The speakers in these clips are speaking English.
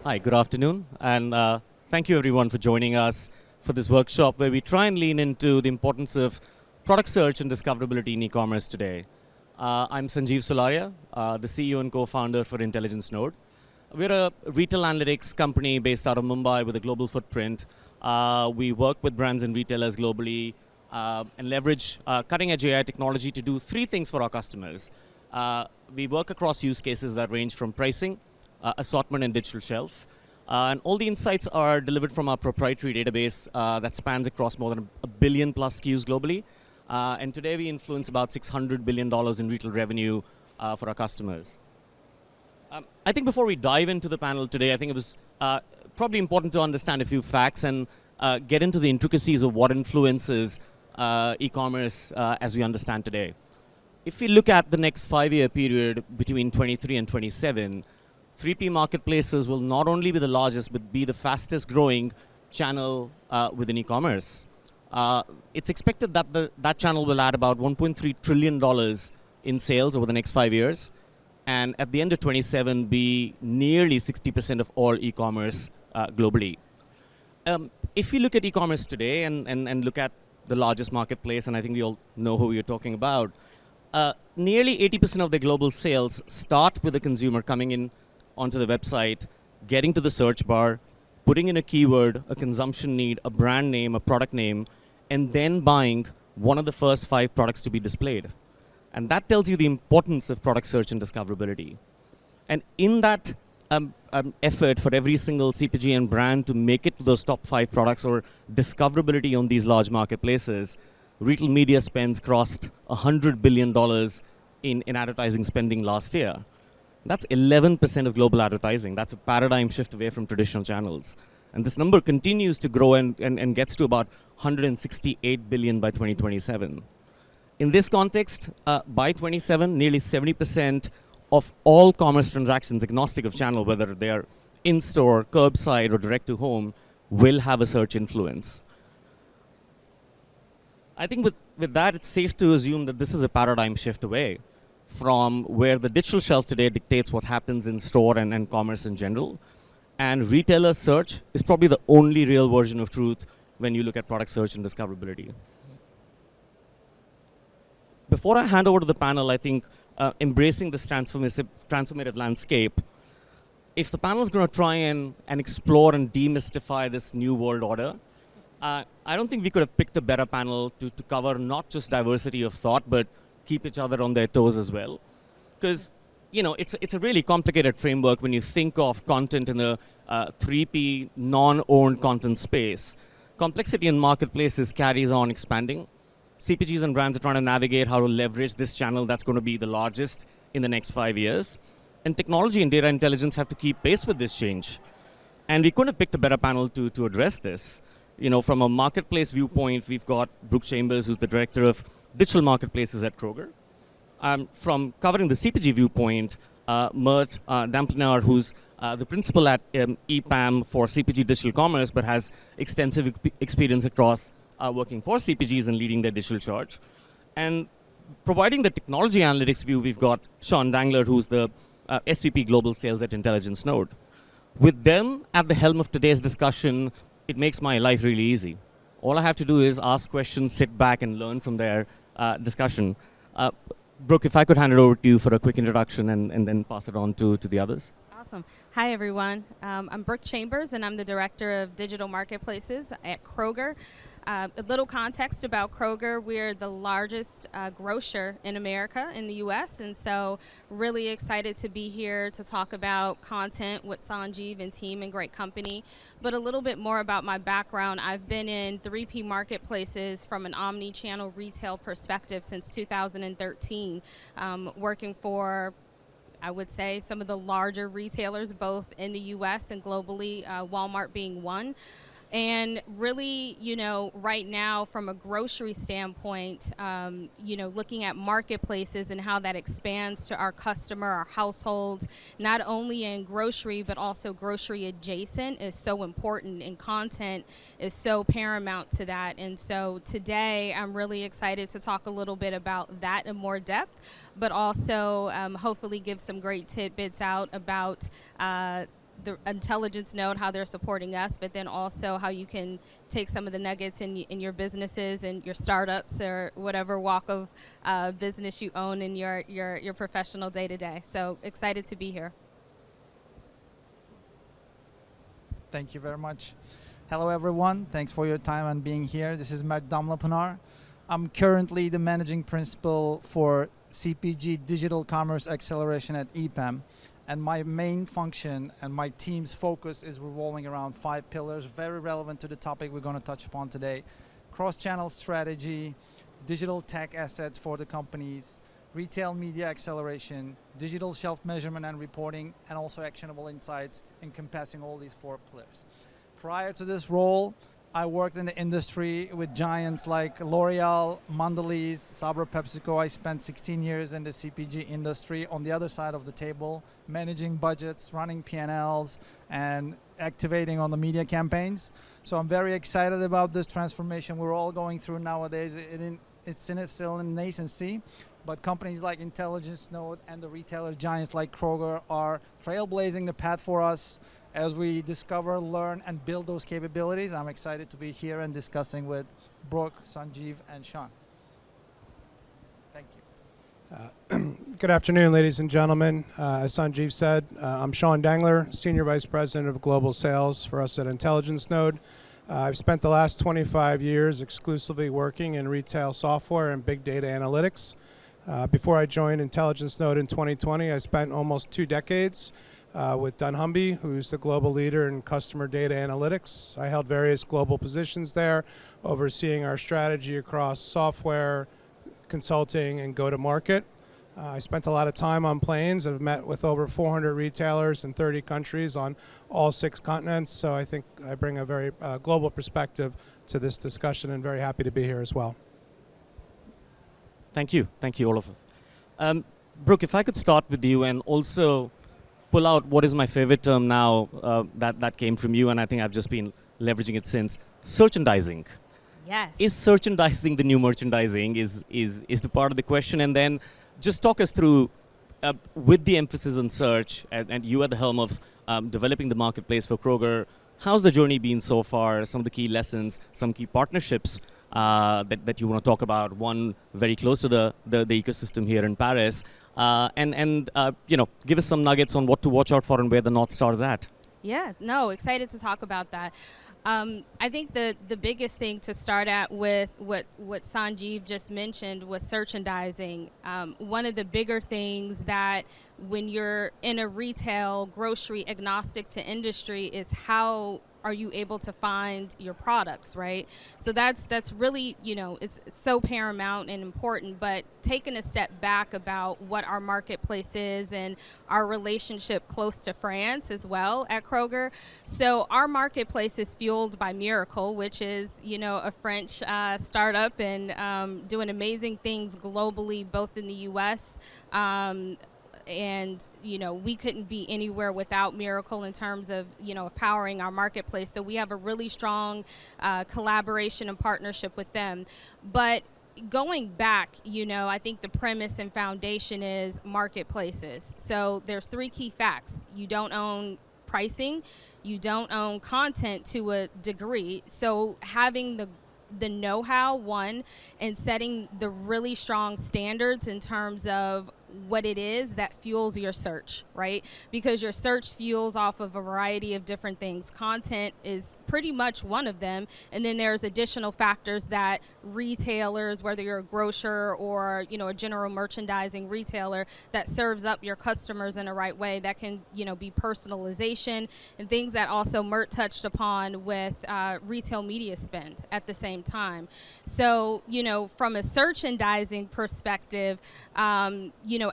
Hi, good afternoon, and thank you everyone for joining us for this workshop where we try and lean into the importance of product search and discoverability in e-commerce today. I'm Sanjeev Sularia, the CEO and co-founder for Intelligence Node. We're a retail analytics company based out of Mumbai with a global footprint. We work with brands and retailers globally and leverage cutting-edge AI technology to do three things for our customers. We work across use cases that range from pricing, assortment, and digital shelf. And all the insights are delivered from our proprietary database that spans across more than a billion plus SKUs globally. And today we influence about $600 billion in retail revenue for our customers. I think before we dive into the panel today, I think it was probably important to understand a few facts and get into the intricacies of what influences e-commerce as we understand today. If we look at the next 5-year period between 23 and 27, 3P marketplaces will not only be the largest, but be the fastest growing channel within e-commerce. It's expected that that channel will add about $1.3 trillion in sales over the next 5 years. And at the end of 27, be nearly 60% of all e-commerce globally. If you look at e-commerce today and look at the largest marketplace, and I think we all know who you're talking about, nearly 80% of the global sales start with the consumer coming in onto the website, getting to the search bar, putting in a keyword, a consumption need, a brand name, a product name, and then buying one of the first 5 products to be displayed. And that tells you the importance of product search and discoverability. And in that effort for every single CPG and brand to make it to those top 5 products or discoverability on these large marketplaces, retail media spends crossed $100 billion in advertising spending last year. That's 11% of global advertising. That's a paradigm shift away from traditional channels. And this number continues to grow and gets to about $168 billion by 2027. In this context, by 27, nearly 70% of all commerce transactions, agnostic of channel, whether they're in-store, curbside, or direct-to-home, will have a search influence. I think with that, it's safe to assume that this is a paradigm shift away from where the digital shelf today dictates what happens in store and commerce in general. And retailer search is probably the only real version of truth when you look at product search and discoverability. Before I hand over to the panel, I think embracing this transformative landscape, if the panel is going to try and explore and demystify this new world order, I don't think we could have picked a better panel to cover not just diversity of thought, but keep each other on their toes as well. Because it's a really complicated framework when you think of content in the 3P non-owned content space. Complexity in marketplaces carries on expanding. CPGs and brands are trying to navigate how to leverage this channel that's going to be the largest in the next 5 years. And technology and data intelligence have to keep pace with this change. And we couldn't have picked a better panel to address this. From a marketplace viewpoint, we've got Brooke Chambers, who's the director of digital marketplaces at Kroger. From covering the CPG viewpoint, Mert Damlapinar, who's the principal at EPAM for CPG Digital Commerce, but has extensive experience across working for CPGs and leading their digital charge. And providing the technology analytics view, we've got Dangler, who's the SVP Global Sales at Intelligence Node. With them at the helm of today's discussion, it makes my life really easy. All I have to do is ask questions, sit back, and learn from their discussion. Brooke, if I could hand it over to you for a quick introduction and then pass it on to the others. Awesome. Hi, everyone. I'm Brooke Chambers, and I'm the Director of Digital Marketplaces at Kroger. A little context about Kroger. We're the largest grocer in America, in the U.S., and so really excited to be here to talk about content with Sanjeev and team and great company. But a little bit more about my background. I've been in 3P marketplaces from an omni-channel retail perspective since 2013, working for, I would say, some of the larger retailers, both in the U.S. and globally, Walmart being one. And really, right now, from a grocery standpoint, looking at marketplaces and how that expands to our customer, our households, not only in grocery, but also grocery adjacent is so important, and content is so paramount to that. And so today, I'm really excited to talk a little bit about that in more depth, but also hopefully give some great tidbits out about the intelligence node, how they're supporting us, but then also how you can take some of the nuggets in your businesses and your startups or whatever walk of business you own in your professional day to day. So excited to be here. Thank you very much. Hello, everyone. Thanks for your time and being here. This is Mert Damlapinar. I'm currently the managing principal for CPG Digital Commerce Acceleration at EPAM. And my main function and my team's focus is revolving around 5 pillars, very relevant to the topic we're going to touch upon today. Cross-channel strategy, digital tech assets for the companies, retail media acceleration, digital shelf measurement and reporting, and also actionable insights encompassing all these 4 pillars. Prior to this role, I worked in the industry with giants like L'Oreal, Mondelez, Sabra, PepsiCo. I spent 16 years in the CPG industry on the other side of the table, managing budgets, running P&Ls, and activating on the media campaigns. So I'm very excited about this transformation we're all going through nowadays. It's still in nascency, but companies like Intelligence Node and the retailer giants like Kroger are trailblazing the path for us as we discover, learn, and build those capabilities. I'm excited to be here and discussing with Brooke, Sanjeev, and Sean. Thank you. Good afternoon, ladies and gentlemen. As Sanjeev said, I'm Sean Dangler, Senior Vice President of Global Sales for us at Intelligence Node. I've spent the last 25 years exclusively working in retail software and big data analytics. Before I joined Intelligence Node in 2020, I spent almost 2 decades with Dunhumby, who's the global leader in customer data analytics. I held various global positions there, overseeing our strategy across software, consulting, and go-to-market. I spent a lot of time on planes and have met with over 400 retailers in 30 countries on all 6 continents, so I think I bring a very global perspective to this discussion and very happy to be here as well. Thank you, all of you. Brooke, if I could start with you and also pull out what is my favorite term now that came from you, and I think I've just been leveraging it since, searchandising. Yes. Is searchandising the new merchandising is the part of the question, and then just talk us through, with the emphasis on search, and you at the helm of developing the marketplace for Kroger, how's the journey been so far, some of the key lessons, some key partnerships that you want to talk about, one very close to the ecosystem here in Paris, and give us some nuggets on what to watch out for and where the North Star is at. Yeah, no, excited to talk about that. I think the biggest thing to start at with what Sanjeev just mentioned was searchandising. One of the bigger things that when you're in a retail, grocery agnostic to industry is how are you able to find your products, right? So that's really, it's so paramount and important, but taking a step back about what our marketplace is and our relationship close to France as well at Kroger. So our marketplace is fueled by Miracle, which is, a French startup and doing amazing things globally, both in the US, and we couldn't be anywhere without Miracle in terms of powering our marketplace. So we have a really strong collaboration and partnership with them. But going back, I think the premise and foundation is marketplaces. So there's 3 key facts. You don't own pricing, you don't own content to a degree. So having the know-how, one, and setting the really strong standards in terms of what it is that fuels your search, right? Because your search fuels off of a variety of different things. Content is pretty much one of them, and then there's additional factors that retailers, whether you're a grocer or a general merchandising retailer that serves up your customers in the right way, that can be personalization and things that also Mert touched upon with retail media spend at the same time. So from a searchandising perspective,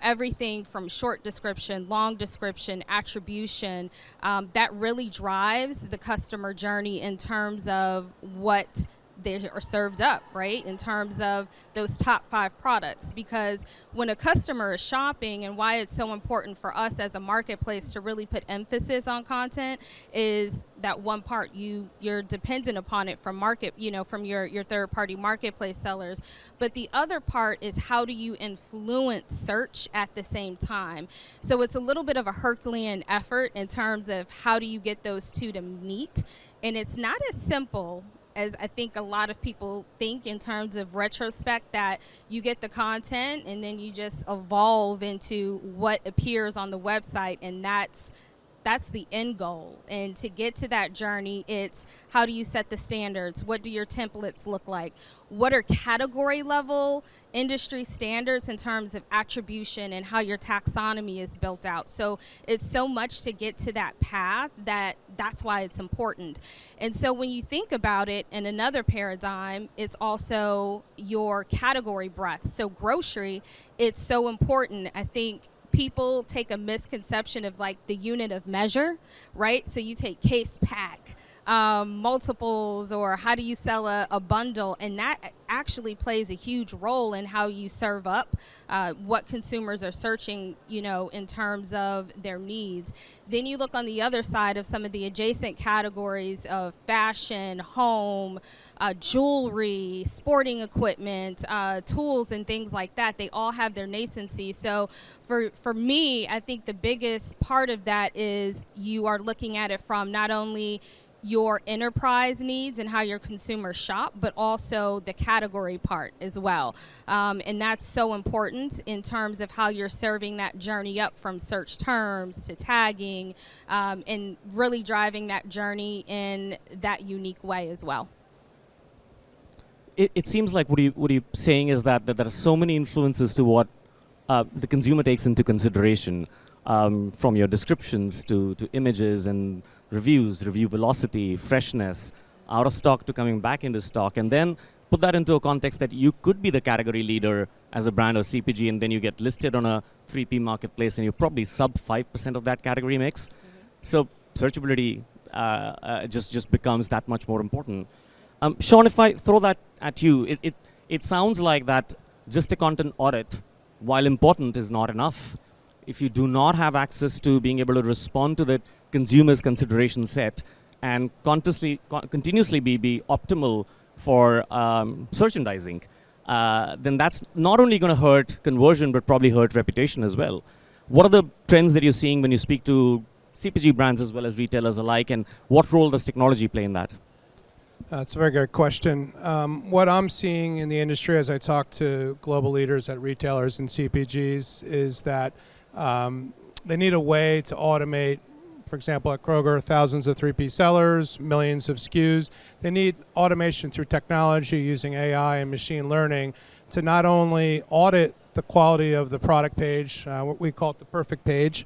everything from short description, long description, attribution, that really drives the customer journey in terms of what they are served up, right, in terms of those top 5 products. Because when a customer is shopping, and why it's so important for us as a marketplace to really put emphasis on content, is that one part you're dependent upon it from from your third-party marketplace sellers. But the other part is, how do you influence search at the same time? So it's a little bit of a Herculean effort in terms of how do you get those two to meet. And it's not as simple as I think a lot of people think in terms of retrospect, that you get the content and then you just evolve into what appears on the website, and that's the end goal. And to get to that journey, it's how do you set the standards? What do your templates look like? What are category level industry standards in terms of attribution and how your taxonomy is built out? So it's so much to get to that path that's why it's important. And so when you think about it in another paradigm, it's also your category breadth. So grocery, it's so important. I think people take a misconception of like the unit of measure, right? So you take case pack, multiples, or how do you sell a bundle, and that actually plays a huge role in how you serve up what consumers are searching, in terms of their needs. Then you look on the other side of some of the adjacent categories of fashion, home, jewelry, sporting equipment, tools, and things like that. They all have their nascency. So for me, I think the biggest part of that is you are looking at it from not only your enterprise needs and how your consumers shop, but also the category part as well. And that's so important in terms of how you're serving that journey up from search terms to tagging, and really driving that journey in that unique way as well. It seems like what you're saying is that there are so many influences to what the consumer takes into consideration, from your descriptions to images and reviews, review velocity, freshness, out of stock to coming back into stock, and then put that into a context that you could be the category leader as a brand or CPG, and then you get listed on a 3P marketplace and you're probably sub 5% of that category mix. So searchability just becomes that much more important. Sean, if I throw that at you, it sounds like that just a content audit, while important, is not enough. If you do not have access to being able to respond to the consumer's consideration set and continuously be optimal for merchandising, then that's not only going to hurt conversion, but probably hurt reputation as well. What are the trends that you're seeing when you speak to CPG brands as well as retailers alike, and what role does technology play in that? That's a very good question. What I'm seeing in the industry as I talk to global leaders at retailers and CPGs is that they need a way to automate, for example, at Kroger, thousands of 3P sellers, millions of SKUs. They need automation through technology using AI and machine learning to not only audit the quality of the product page, what we call it the perfect page,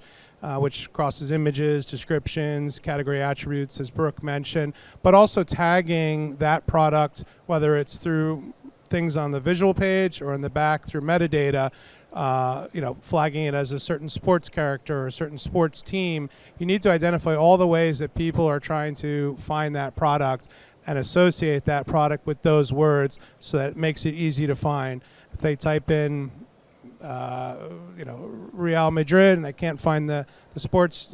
which crosses images, descriptions, category attributes, as Brooke mentioned, but also tagging that product, whether it's through things on the visual page or in the back through metadata, flagging it as a certain sports character or a certain sports team. You need to identify all the ways that people are trying to find that product and associate that product with those words so that it makes it easy to find. If they type in Real Madrid and they can't find the sports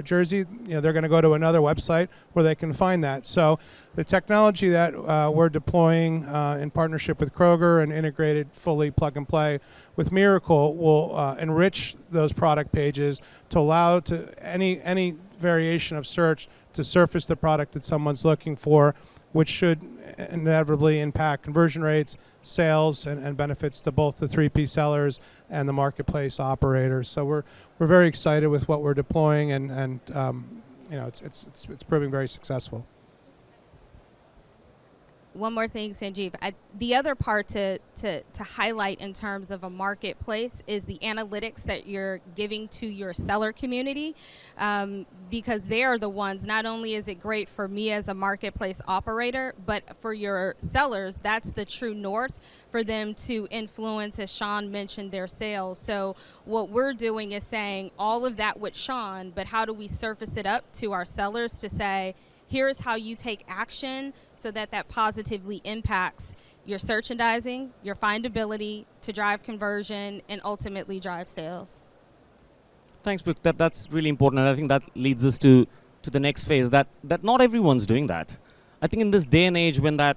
jersey, they're going to go to another website where they can find that. So the technology that we're deploying in partnership with Kroger and integrated fully plug and play with Miracle will enrich those product pages to allow to any variation of search to surface the product that someone's looking for, which should inevitably impact conversion rates, sales, and benefits to both the 3P sellers and the marketplace operators. So we're very excited with what we're deploying, and it's proving very successful. One more thing, Sanjeev. The other part to highlight in terms of a marketplace is the analytics that you're giving to your seller community, because they are the ones, not only is it great for me as a marketplace operator, but for your sellers, that's the true north for them to influence, as Sean mentioned, their sales. So what we're doing is saying all of that with Sean, but how do we surface it up to our sellers to say, Here's how you take action so that that positively impacts your merchandising, your findability to drive conversion, and ultimately drive sales. Thanks, Brooke. That's really important, and I think that leads us to the next phase, that not everyone's doing that. I think in this day and age when that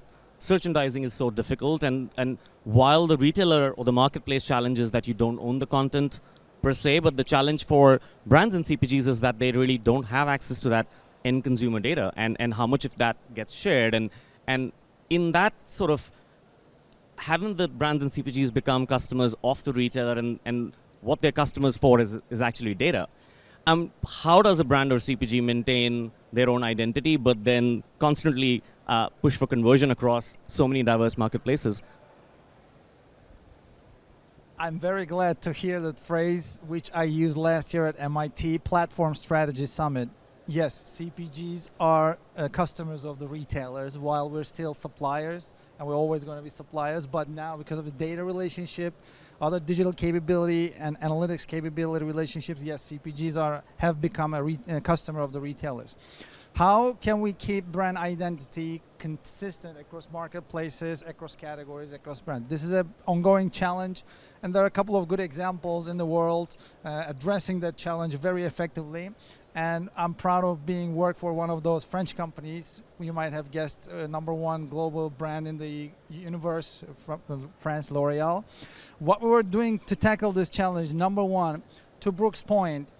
merchandising is so difficult, and while the retailer or the marketplace challenge is that you don't own the content per se, but the challenge for brands and CPGs is that they really don't have access to that end consumer data, and how much of that gets shared. And in that sort of, haven't the brands and CPGs become customers of the retailer, and what they're customers for is actually data? How does a brand or CPG maintain their own identity, but then constantly push for conversion across so many diverse marketplaces? I'm very glad to hear that phrase, which I used last year at MIT Platform Strategy Summit. Yes, CPGs are customers of the retailers while we're still suppliers, and we're always going to be suppliers. But now, because of the data relationship, other digital capability and analytics capability relationships, yes, CPGs have become a customer of the retailers. How can we keep brand identity consistent across marketplaces, across categories, across brands? This is an ongoing challenge, and there are a couple of good examples in the world addressing that challenge very effectively. And I'm proud of being worked for one of those French companies. You might have guessed, number one global brand in the universe from France, L'Oreal. What we were doing to tackle this challenge, number one, to Brooke's point,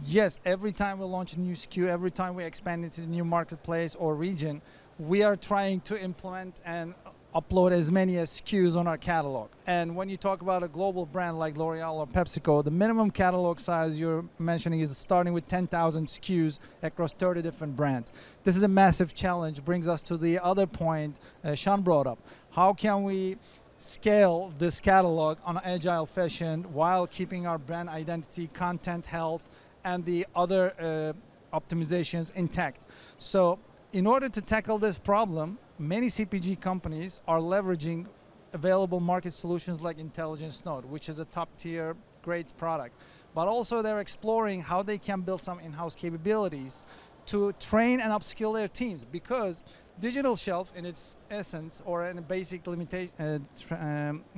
yes, every time we launch a new SKU, every time we expand into a new marketplace or region, we are trying to implement and upload as many as SKUs on our catalog. And when you talk about a global brand like L'Oreal or PepsiCo, the minimum catalog size you're mentioning is starting with 10,000 SKUs across 30 different brands. This is a massive challenge. Brings us to the other point Sean brought up. How can we scale this catalog on an agile fashion while keeping our brand identity, content health, and the other optimizations intact? So in order to tackle this problem, many CPG companies are leveraging available market solutions like Intelligence Node, which is a top-tier, great product. But also they're exploring how they can build some in-house capabilities to train and upskill their teams, because digital shelf in its essence, or in a basic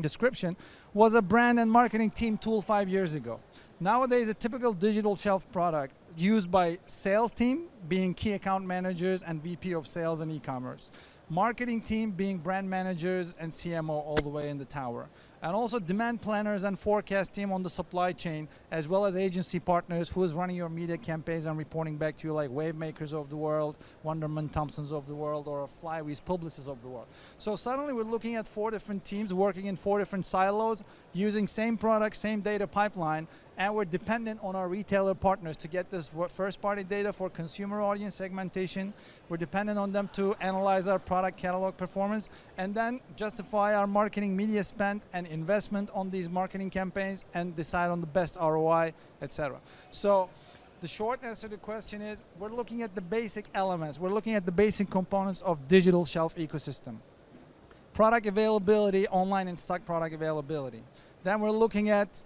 description, was a brand and marketing team tool 5 years ago. Nowadays, a typical digital shelf product used by sales team being key account managers and VP of sales and e-commerce. Marketing team being brand managers and CMO all the way in the tower. And also demand planners and forecast team on the supply chain, as well as agency partners who is running your media campaigns and reporting back to you, like Wave Makers of the world, Wonderman Thompsons of the world, or Flywees Publicis of the world. So suddenly we're looking at 4 different teams working in 4 different silos, using same product, same data pipeline, and we're dependent on our retailer partners to get this first-party data for consumer audience segmentation. We're dependent on them to analyze our product catalog performance and then justify our marketing media spend and investment on these marketing campaigns and decide on the best ROI, etc. So the short answer to the question is, we're looking at the basic elements. We're looking at the basic components of digital shelf ecosystem. Product availability, online and stock product availability. Then we're looking at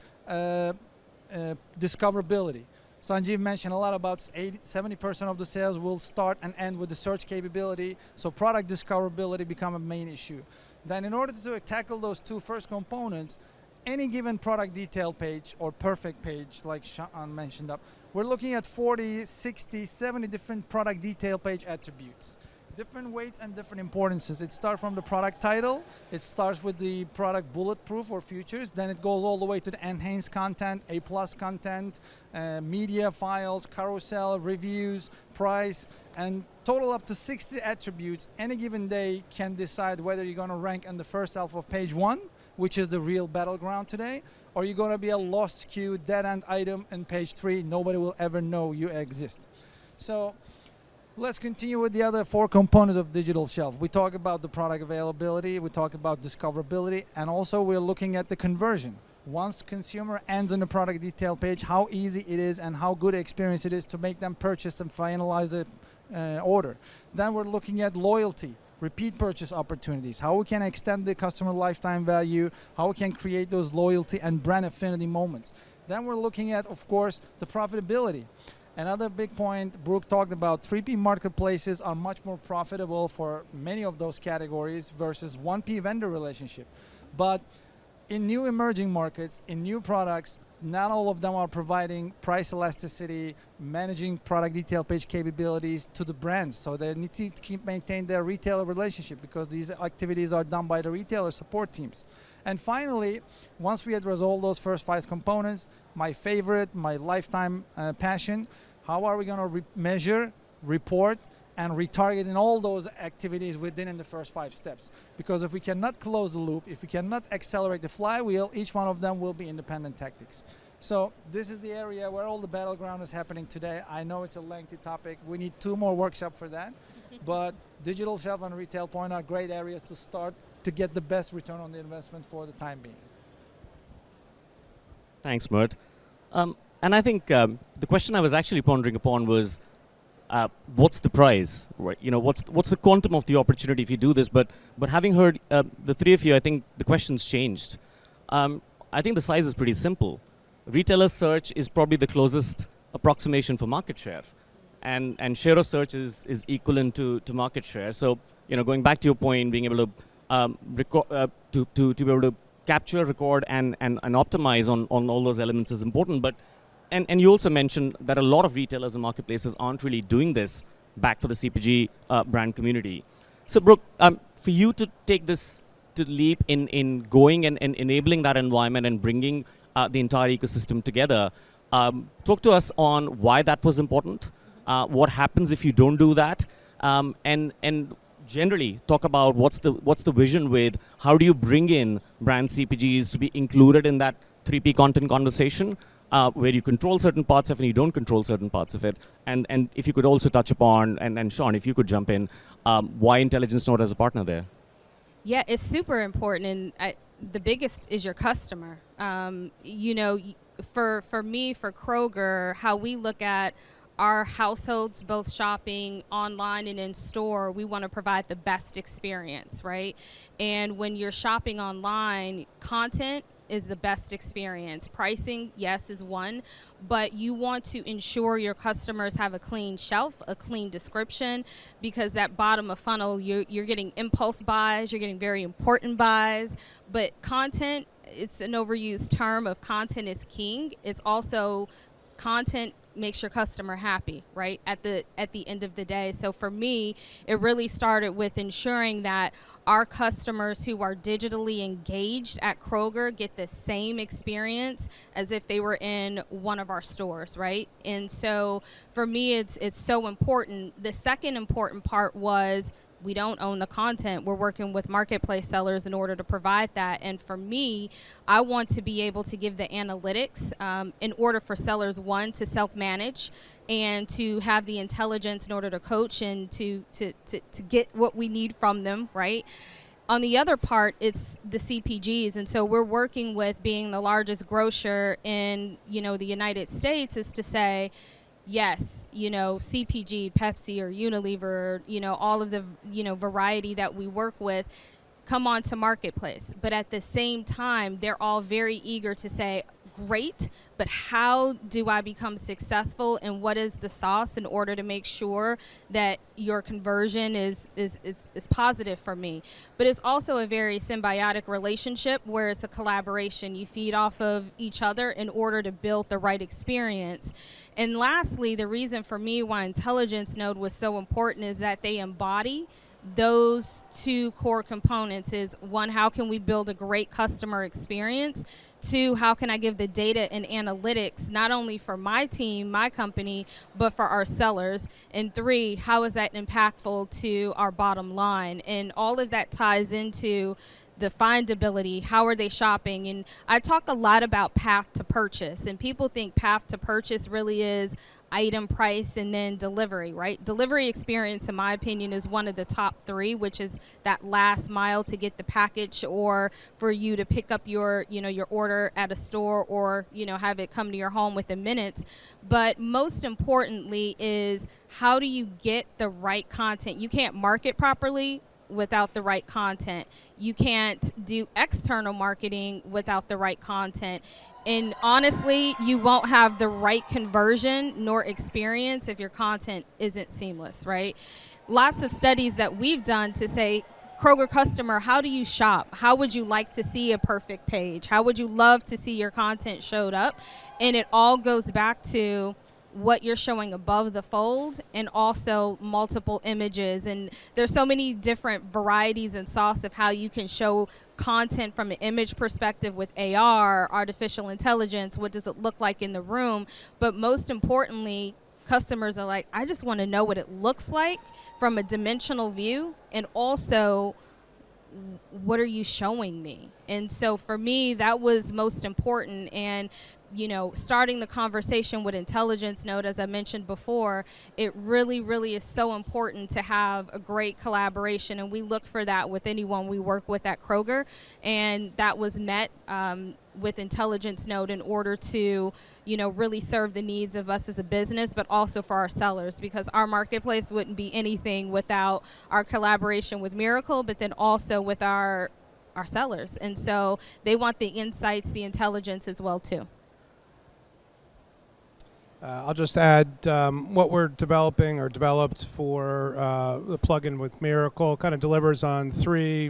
discoverability. Sanjeev mentioned a lot about 70% of the sales will start and end with the search capability, so product discoverability become a main issue. Then in order to tackle those 2 first components, any given product detail page or perfect page, like Sean mentioned up, we're looking at 40, 60, 70 different product detail page attributes. Different weights and different importances. It starts from the product title, it starts with the product bulletproof or features, then it goes all the way to the enhanced content, A+ content, media files, carousel, reviews, price, and total up to 60 attributes. Any given day can decide whether you're going to rank in the first half of page 1, which is the real battleground today, or you're going to be a lost SKU, dead-end item in page 3. Nobody will ever know you exist. So let's continue with the other 4 components of digital shelf. We talk about the product availability, we talk about discoverability, and also we're looking at the conversion. Once consumer ends on the product detail page, how easy it is and how good experience it is to make them purchase and finalize the order. Then we're looking at loyalty, repeat purchase opportunities, how we can extend the customer lifetime value, how we can create those loyalty and brand affinity moments. Then we're looking at, of course, the profitability. Another big point Brooke talked about, 3P marketplaces are much more profitable for many of those categories versus 1P vendor relationship. But in new emerging markets, in new products, not all of them are providing price elasticity, managing product detail page capabilities to the brands. So they need to maintain their retailer relationship because these activities are done by the retailer support teams. And finally, once we address all those first 5 components, my favorite, my lifetime passion, how are we going to measure, report, and retarget in all those activities within the first 5 steps? Because if we cannot close the loop, if we cannot accelerate the flywheel, each one of them will be independent tactics. So this is the area where all the battleground is happening today. I know it's a lengthy topic. We need 2 more workshops for that. But digital shelf and retail point are great areas to start to get the best return on the investment for the time being. Thanks, Mert. And I think the question I was actually pondering upon was, what's the prize, right? You know, what's the quantum of the opportunity if you do this? But having heard the 3 of you, I think the question's changed. I think the size is pretty simple. Retailer search is probably the closest approximation for market share, and share of search is equivalent to market share. So, you know, going back to your point, being able to to be able to capture, record, and optimize on all those elements is important. But and you also mentioned that a lot of retailers and marketplaces aren't really doing this back for the CPG brand community. So, Brooke, for you to take this to leap in going and enabling that environment and bringing the entire ecosystem together, talk to us on why that was important, what happens if you don't do that, and generally talk about what's the vision with how do you bring in brand CPGs to be included in that 3P content conversation, where you control certain parts of it and you don't control certain parts of it. And if you could also touch upon, and Sean, if you could jump in, why Intelligence Node as a partner there? Yeah, it's super important, and the biggest is your customer. You know, for me, for Kroger, how we look at our households, both shopping online and in store, we want to provide the best experience, right? And when you're shopping online, content is the best experience. Pricing, yes, is one, but you want to ensure your customers have a clean shelf, a clean description, because that bottom of funnel, you're getting impulse buys, you're getting very important buys, but content, it's an overused term of content is king. It's also content makes your customer happy, right, at the end of the day. So for me, it really started with ensuring that our customers who are digitally engaged at Kroger get the same experience as if they were in one of our stores, right? And so for me, it's so important. The second important part was we don't own the content. We're working with marketplace sellers in order to provide that. And for me, I want to be able to give the analytics in order for sellers, one, to self-manage and to have the intelligence in order to coach and to get what we need from them, right? On the other part, it's the CPGs. And so we're working with being the largest grocer in, you know, the United States is to say, yes, you know, CPG, Pepsi or Unilever, you know, all of the, you know, variety that we work with come on to marketplace. But at the same time, they're all very eager to say, great, but how do I become successful and what is the sauce in order to make sure that your conversion is positive for me? But it's also a very symbiotic relationship where it's a collaboration. You feed off of each other in order to build the right experience. And lastly, the reason for me why Intelligence Node was so important is that they embody those 2 core components. Is one, how can we build a great customer experience? 2, how can I give the data and analytics not only for my team, my company, but for our sellers? And 3, how is that impactful to our bottom line? And all of that ties into the findability, how are they shopping? And I talk a lot about path to purchase, and people think path to purchase really is item price and then delivery, right? Delivery experience, in my opinion, is one of the top 3, which is that last mile to get the package or for you to pick up your, you know, your order at a store or, you know, have it come to your home within minutes. But most importantly is how do you get the right content? You can't market properly without the right content. You can't do external marketing without the right content. And honestly, you won't have the right conversion nor experience if your content isn't seamless, right? Lots of studies that we've done to say, Kroger customer, how do you shop? How would you like to see a perfect page? How would you love to see your content showed up? And it all goes back to what you're showing above the fold and also multiple images. And there's so many different varieties and sauce of how you can show content from an image perspective with AR, artificial intelligence, what does it look like in the room? But most importantly, customers are like, I just want to know what it looks like from a dimensional view, and also what are you showing me? And so for me, that was most important. And starting the conversation with intelligence node, as I mentioned before, it really, really is so important to have a great collaboration. And we look for that with anyone we work with at Kroger. And that was met with intelligence node in order to, really serve the needs of us as a business, but also for our sellers, because our marketplace wouldn't be anything without our collaboration with Miracle, but then also with our sellers. And so they want the insights, the intelligence as well, too. I'll just add what we're developing or developed for the plugin with Miracle kind of delivers on three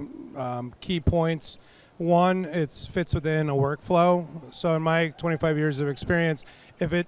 key points. One, it fits within a workflow. So in my 25 years of experience, if it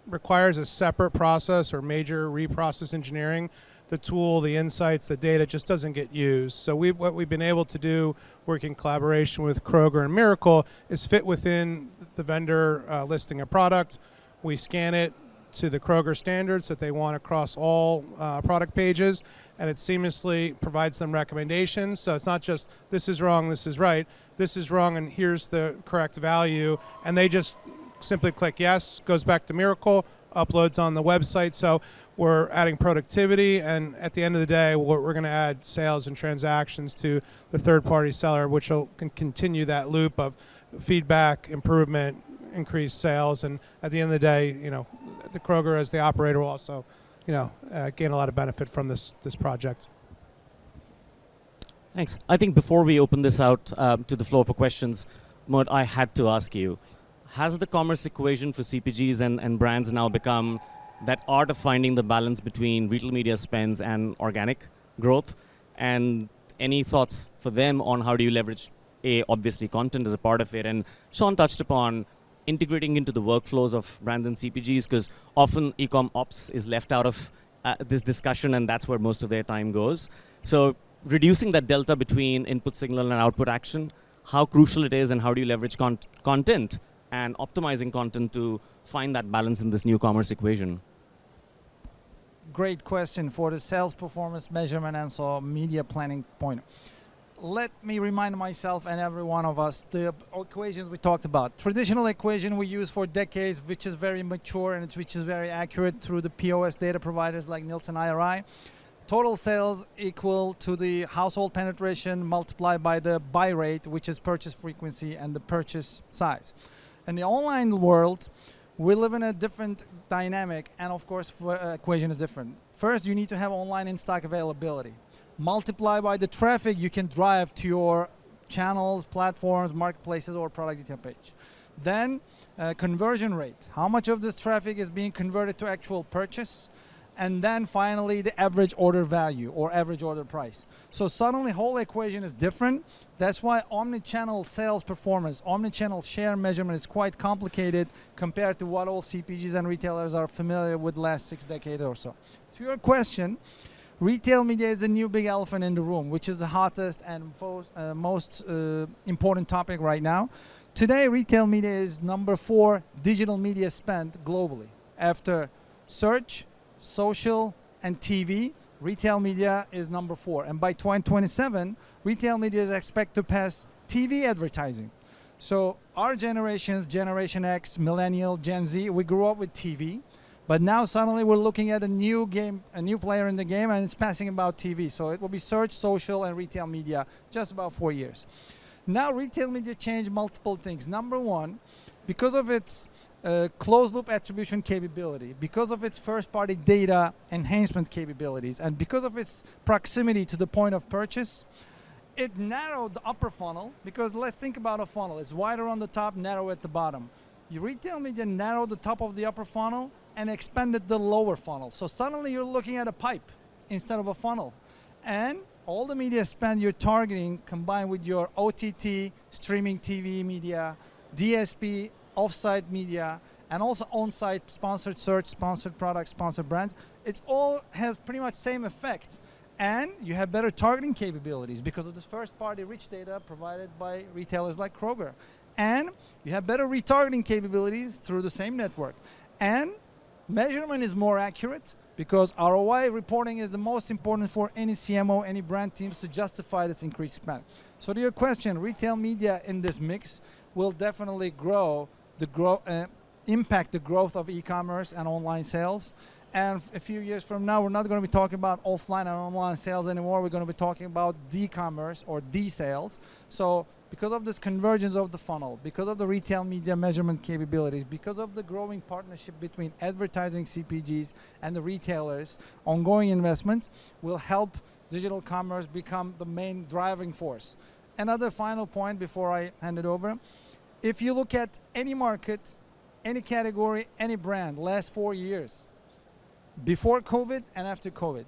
requires a separate process or major reprocess engineering, the tool, the insights, the data just doesn't get used. So what we've been able to do, working in collaboration with Kroger and Miracle, is fit within the vendor listing a product. We scan it to the Kroger standards that they want across all product pages, and it seamlessly provides them recommendations. So it's not just, this is wrong, this is right, this is wrong, and here's the correct value. And they just simply click yes, goes back to Miracle, uploads on the website. So we're adding productivity, and at the end of the day, we're going to add sales and transactions to the third-party seller, which will continue that loop of feedback, improvement, increase sales, and at the end of the day, the Kroger as the operator will also, gain a lot of benefit from this project. Thanks. I think before we open this out to the floor for questions, Mert, I had to ask you, has the commerce equation for CPGs and brands now become that art of finding the balance between retail media spends and organic growth? And any thoughts for them on how do you leverage, obviously content as a part of it? And Sean touched upon integrating into the workflows of brands and CPGs, because often e-com ops is left out of this discussion, and that's where most of their time goes. So reducing that delta between input signal and output action, how crucial it is, and how do you leverage content and optimizing content to find that balance in this new commerce equation? Great question for the sales performance measurement and so media planning point. Let me remind myself and every one of us the equations we talked about. Traditional equation we use for decades, which is very mature and which is very accurate through the POS data providers like Nielsen IRI. Total sales equal to the household penetration multiplied by the buy rate, which is purchase frequency, and the purchase size. In the online world, we live in a different dynamic, and of course, equation is different. First, you need to have online in-stock availability. Multiply by the traffic you can drive to your channels, platforms, marketplaces, or product detail page. Then conversion rate. How much of this traffic is being converted to actual purchase? And then finally, the average order value or average order price. So suddenly, whole equation is different. That's why omni-channel sales performance, omni-channel share measurement is quite complicated compared to what all CPGs and retailers are familiar with last 6 decades or so. To your question, retail media is the new big elephant in the room, which is the hottest and most important topic right now. Today, retail media is number 4 digital media spend globally. After search, social, and TV, retail media is number 4. And by 2027, retail media is expected to pass TV advertising. So our generations, Generation X, Millennial, Gen Z, we grew up with TV. But now suddenly we're looking at a new game, a new player in the game, and it's passing about TV. So it will be search, social, and retail media, just about 4 years. Now retail media changed multiple things. Number one, because of its closed loop attribution capability, because of its first party data enhancement capabilities, and because of its proximity to the point of purchase, it narrowed the upper funnel. Because let's think about a funnel. It's wider on the top, narrow at the bottom. Your retail media narrowed the top of the upper funnel and expanded the lower funnel. So suddenly you're looking at a pipe instead of a funnel. And all the media spend you're targeting combined with your OTT, streaming TV media, DSP, offsite media, and also on-site sponsored search, sponsored products, sponsored brands. It all has pretty much same effect. And you have better targeting capabilities because of this first-party rich data provided by retailers like Kroger. And you have better retargeting capabilities through the same network. And measurement is more accurate because ROI reporting is the most important for any CMO, any brand teams to justify this increased spend. So to your question, retail media in this mix will definitely impact the growth of e-commerce and online sales. And a few years from now, we're not going to be talking about offline and online sales anymore. We're going to be talking about D-commerce or D-sales. So because of this convergence of the funnel, because of the retail media measurement capabilities, because of the growing partnership between advertising CPGs and the retailers, ongoing investments will help digital commerce become the main driving force. Another final point before I hand it over. If you look at any market, any category, any brand, last 4 years, before COVID and after COVID,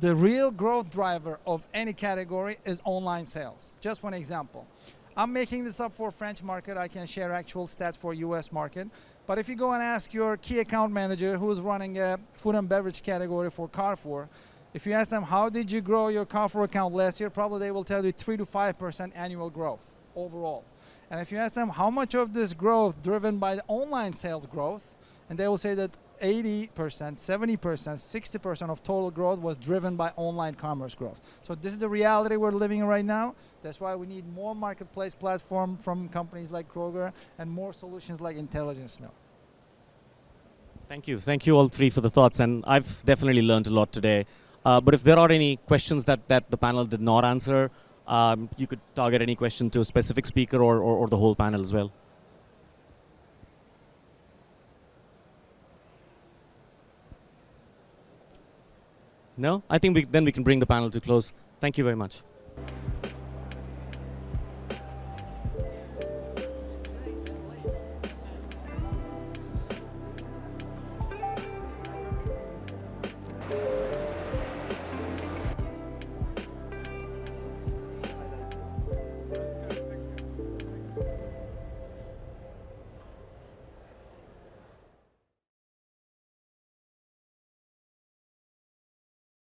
the real growth driver of any category is online sales. Just one example. I'm making this up for French market. I can share actual stats for US market. But if you go and ask your key account manager who's running a food and beverage category for Carrefour, if you ask them, how did you grow your Carrefour account last year? Probably they will tell you 3 to 5% annual growth overall. And if you ask them how much of this growth driven by the online sales growth, and they will say that 80%, 70%, 60% of total growth was driven by online commerce growth. So this is the reality we're living in right now. That's why we need more marketplace platform from companies like Kroger and more solutions like Intelligence Now. Thank you. Thank you all three for the thoughts. And I've definitely learned a lot today. But if there are any questions that the panel did not answer, you could target any question to a specific speaker or the whole panel as well. No? I think then we can bring the panel to close. Thank you very much.